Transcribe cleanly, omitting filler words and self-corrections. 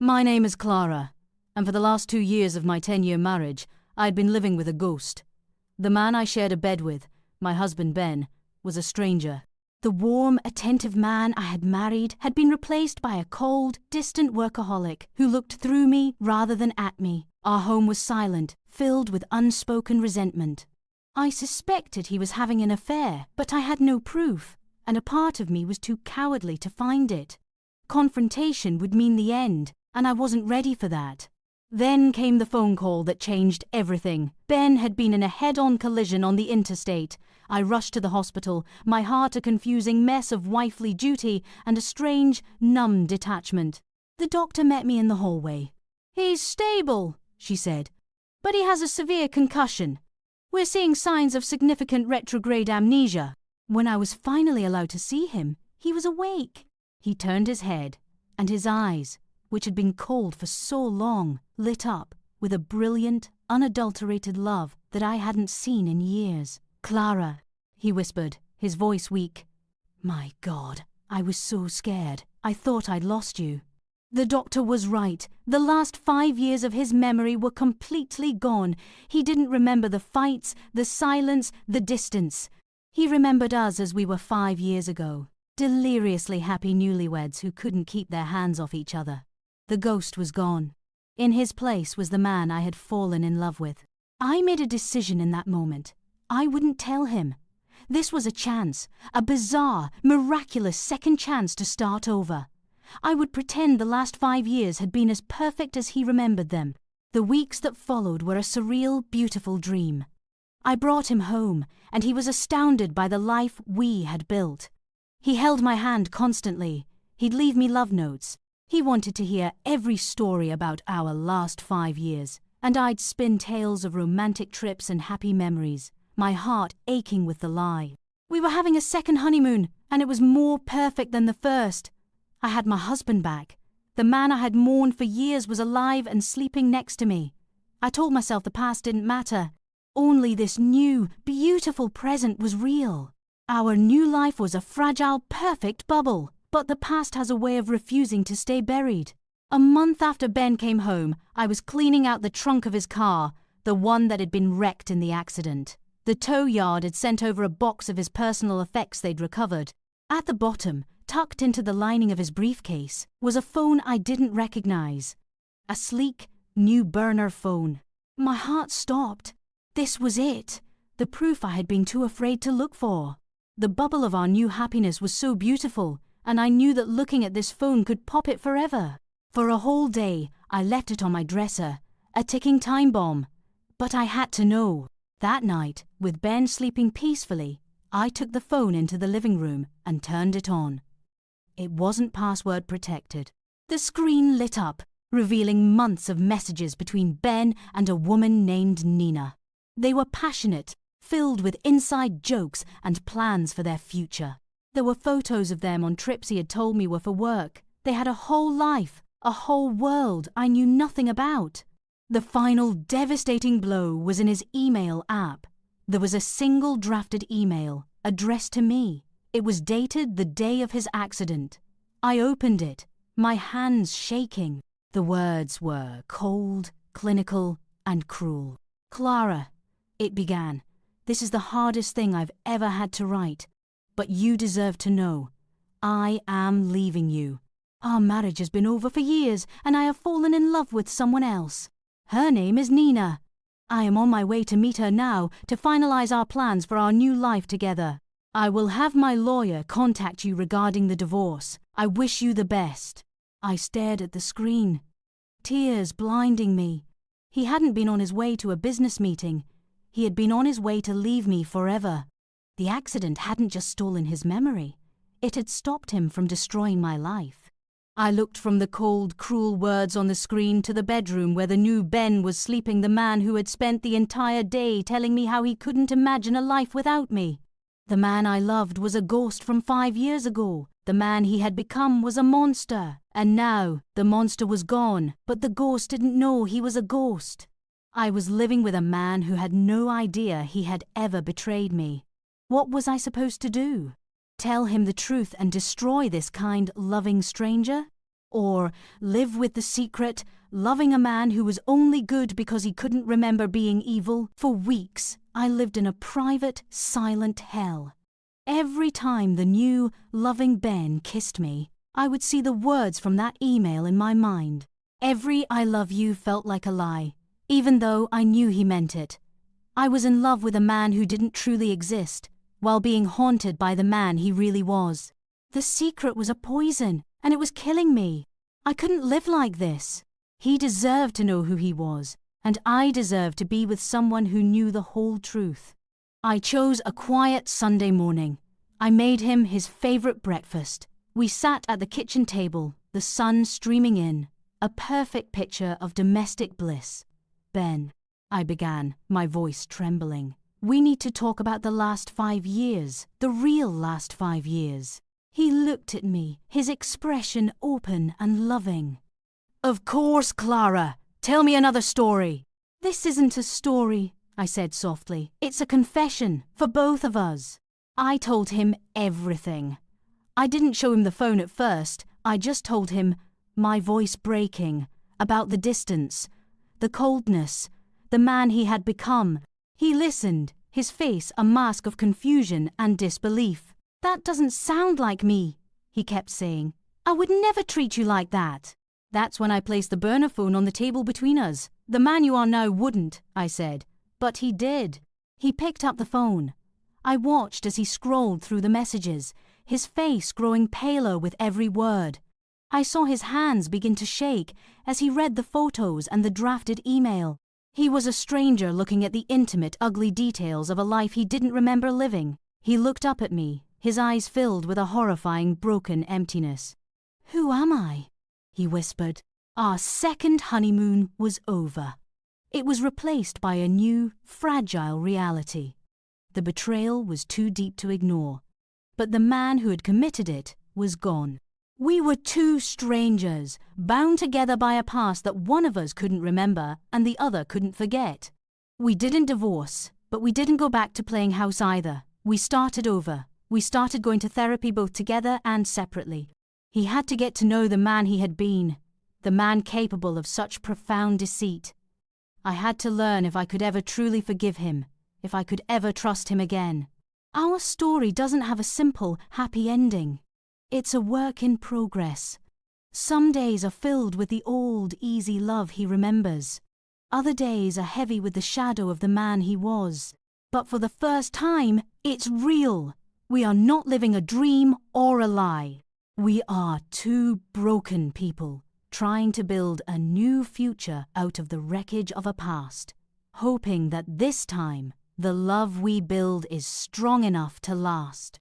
My name is Clara, and for the last 2 years of my 10-year marriage, I had been living with a ghost. The man I shared a bed with, my husband Ben, was a stranger. The warm, attentive man I had married had been replaced by a cold, distant workaholic who looked through me rather than at me. Our home was silent, filled with unspoken resentment. I suspected he was having an affair, but I had no proof, and a part of me was too cowardly to find it. Confrontation would mean the end, and I wasn't ready for that. Then came the phone call that changed everything. Ben had been in a head-on collision on the interstate. I rushed to the hospital, my heart a confusing mess of wifely duty and a strange, numb detachment. The doctor met me in the hallway. "He's stable," she said, "but he has a severe concussion. We're seeing signs of significant retrograde amnesia." When I was finally allowed to see him, he was awake. He turned his head, and his eyes, which had been cold for so long, lit up with a brilliant, unadulterated love that I hadn't seen in years. "Clara," he whispered, his voice weak. My God, I was so scared. I thought I'd lost you. The doctor was right. The last 5 years of his memory were completely gone. He didn't remember the fights, the silence, the distance. He remembered us as we were 5 years ago. Deliriously happy newlyweds who couldn't keep their hands off each other. The ghost was gone. In his place was the man I had fallen in love with. I made a decision in that moment. I wouldn't tell him. This was a chance, a bizarre, miraculous second chance to start over. I would pretend the last 5 years had been as perfect as he remembered them. The weeks that followed were a surreal, beautiful dream. I brought him home, and he was astounded by the life we had built. He held my hand constantly. He'd leave me love notes. He wanted to hear every story about our last 5 years, and I'd spin tales of romantic trips and happy memories, my heart aching with the lie. We were having a second honeymoon, and it was more perfect than the first. I had my husband back. The man I had mourned for years was alive and sleeping next to me. I told myself the past didn't matter. Only this new, beautiful present was real. Our new life was a fragile, perfect bubble. But the past has a way of refusing to stay buried. A month after Ben came home, I was cleaning out the trunk of his car, the one that had been wrecked in the accident. The tow yard had sent over a box of his personal effects they'd recovered. At the bottom, tucked into the lining of his briefcase, was a phone I didn't recognize. A sleek, new burner phone. My heart stopped. This was it, the proof I had been too afraid to look for. The bubble of our new happiness was so beautiful, and I knew that looking at this phone could pop it forever. For a whole day, I left it on my dresser, a ticking time bomb. But I had to know. That night, with Ben sleeping peacefully, I took the phone into the living room and turned it on. It wasn't password protected. The screen lit up, revealing months of messages between Ben and a woman named Nina. They were passionate, filled with inside jokes and plans for their future. There were photos of them on trips he had told me were for work. They had a whole life, a whole world I knew nothing about. The final devastating blow was in his email app. There was a single drafted email addressed to me. It was dated the day of his accident. I opened it, my hands shaking. The words were cold, clinical, and cruel. "Clara," it began, "this is the hardest thing I've ever had to write. But you deserve to know. I am leaving you. Our marriage has been over for years, and I have fallen in love with someone else. Her name is Nina. I am on my way to meet her now to finalize our plans for our new life together. I will have my lawyer contact you regarding the divorce. I wish you the best." I stared at the screen, tears blinding me. He hadn't been on his way to a business meeting. He had been on his way to leave me forever. The accident hadn't just stolen his memory. It had stopped him from destroying my life. I looked from the cold, cruel words on the screen to the bedroom where the new Ben was sleeping, the man who had spent the entire day telling me how he couldn't imagine a life without me. The man I loved was a ghost from 5 years ago. The man he had become was a monster. And now, the monster was gone, but the ghost didn't know he was a ghost. I was living with a man who had no idea he had ever betrayed me. What was I supposed to do? Tell him the truth and destroy this kind, loving stranger? Or live with the secret, loving a man who was only good because he couldn't remember being evil. For weeks, I lived in a private, silent hell. Every time the new, loving Ben kissed me, I would see the words from that email in my mind. Every I love you felt like a lie, even though I knew he meant it. I was in love with a man who didn't truly exist, while being haunted by the man he really was. The secret was a poison, and it was killing me. I couldn't live like this. He deserved to know who he was, and I deserved to be with someone who knew the whole truth. I chose a quiet Sunday morning. I made him his favorite breakfast. We sat at the kitchen table, the sun streaming in, a perfect picture of domestic bliss. Ben, I began, my voice trembling. We need to talk about the last 5 years, the real last 5 years. He looked at me, his expression open and loving. Of course, Clara. Tell me another story. This isn't a story, I said softly. It's a confession, for both of us. I told him everything. I didn't show him the phone at first. I just told him, my voice breaking, about the distance, the coldness, the man he had become. He listened, his face a mask of confusion and disbelief. That doesn't sound like me, he kept saying. I would never treat you like that. That's when I placed the burner phone on the table between us. The man you are now wouldn't, I said. But he did. He picked up the phone. I watched as he scrolled through the messages, his face growing paler with every word. I saw his hands begin to shake as he read the photos and the drafted email. He was a stranger looking at the intimate, ugly details of a life he didn't remember living. He looked up at me, his eyes filled with a horrifying, broken emptiness. Who am I? He whispered. Our second honeymoon was over. It was replaced by a new, fragile reality. The betrayal was too deep to ignore, but the man who had committed it was gone. We were two strangers, bound together by a past that one of us couldn't remember and the other couldn't forget. We didn't divorce, but we didn't go back to playing house either. We started over. We started going to therapy both together and separately. He had to get to know the man he had been, the man capable of such profound deceit. I had to learn if I could ever truly forgive him, if I could ever trust him again. Our story doesn't have a simple, happy ending. It's a work in progress. Some days are filled with the old, easy love he remembers. Other days are heavy with the shadow of the man he was. But for the first time, it's real. We are not living a dream or a lie. We are two broken people trying to build a new future out of the wreckage of a past, hoping that this time the love we build is strong enough to last.